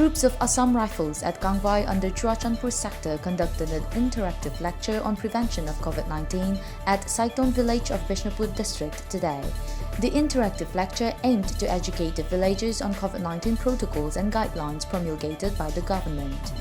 Troops of Assam Rifles at Kangwai under Churachandpur sector conducted an interactive lecture on prevention of COVID-19 at Saiton village of Bishnupur district today. The interactive lecture aimed to educate the villagers on COVID-19 protocols and guidelines promulgated by the government.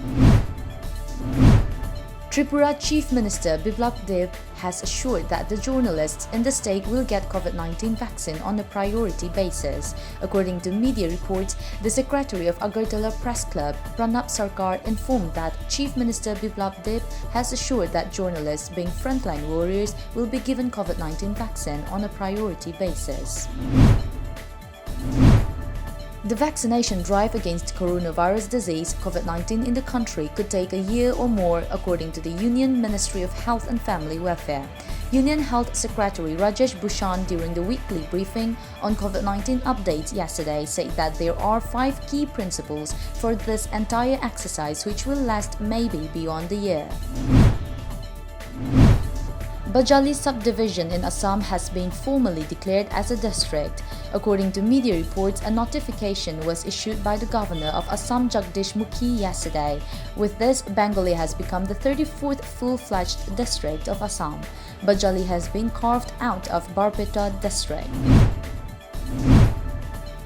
Tripura Chief Minister Biplab Deb has assured that the journalists in the state will get COVID-19 vaccine on a priority basis. According to media reports, the Secretary of Agartala Press Club, Pranab Sarkar, informed that Chief Minister Biplab Deb has assured that journalists, being frontline warriors, will be given COVID-19 vaccine on a priority basis. The vaccination drive against coronavirus disease COVID-19 in the country could take a year or more, according to the Union Ministry of Health and Family Welfare. Union Health Secretary Rajesh Bhushan, during the weekly briefing on COVID-19 updates yesterday, said that there are 5 key principles for this entire exercise which will last maybe beyond the year. Bajali subdivision in Assam has been formally declared as a district. According to media reports, a notification was issued by the governor of Assam Jagdish Mukhi yesterday. With this, Bengali has become the 34th full-fledged district of Assam. Bajali has been carved out of Barpeta district.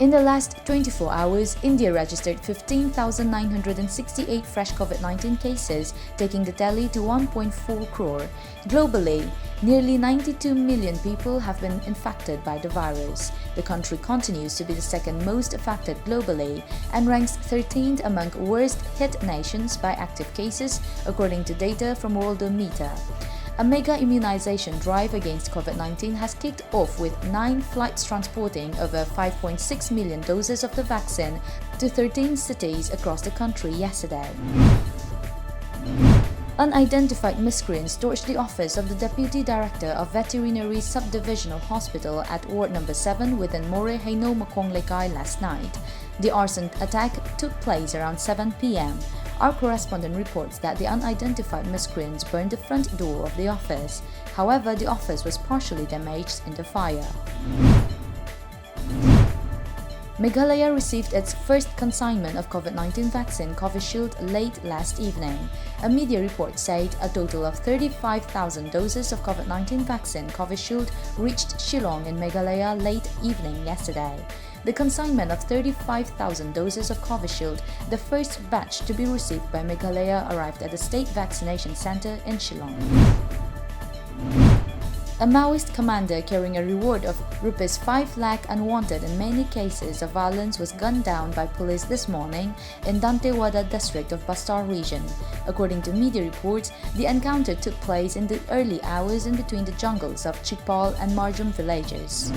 In the last 24 hours, India registered 15,968 fresh COVID-19 cases, taking the tally to 1.4 crore. Globally, nearly 92 million people have been infected by the virus. The country continues to be the second most affected globally and ranks 13th among worst-hit nations by active cases, according to data from Worldometer. A mega immunization drive against COVID-19 has kicked off with 9 flights transporting over 5.6 million doses of the vaccine to 13 cities across the country yesterday. Unidentified miscreants torched the office of the Deputy Director of Veterinary Subdivisional Hospital at Ward No. 7 within More Haino Makong Lekai last night. The arson attack took place around 7 p.m. Our correspondent reports that the unidentified miscreants burned the front door of the office. However, the office was partially damaged in the fire. Meghalaya received its first consignment of COVID-19 vaccine Covishield late last evening. A media report said a total of 35,000 doses of COVID-19 vaccine Covishield reached Shillong in Meghalaya late evening yesterday. The consignment of 35,000 doses of Covishield, the first batch to be received by Meghalaya, arrived at the State Vaccination Center in Shillong. A Maoist commander carrying a reward of Rs 5 lakh unwanted in many cases of violence was gunned down by police this morning in Dantewada district of Bastar region. According to media reports, the encounter took place in the early hours in between the jungles of Chikpal and Marjum villages.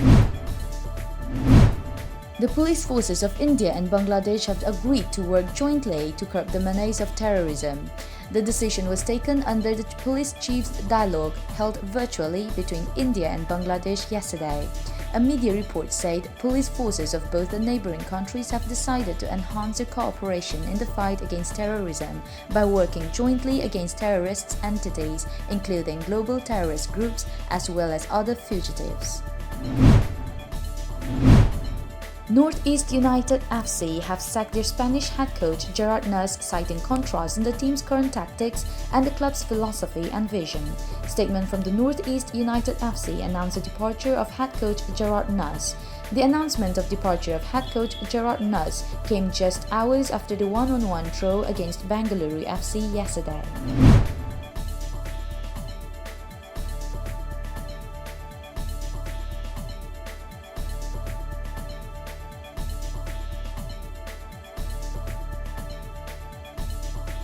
The police forces of India and Bangladesh have agreed to work jointly to curb the menace of terrorism. The decision was taken under the police chiefs' dialogue held virtually between India and Bangladesh yesterday. A media report said police forces of both the neighboring countries have decided to enhance their cooperation in the fight against terrorism by working jointly against terrorist entities, including global terrorist groups as well as other fugitives. Northeast United FC have sacked their Spanish head coach Gerard Nus, citing contrast in the team's current tactics and the club's philosophy and vision. Statement from the Northeast United FC announced the departure of head coach Gerard Nus. The announcement of departure of head coach Gerard Nus came just hours after the 1-on-1 draw against Bengaluru FC yesterday.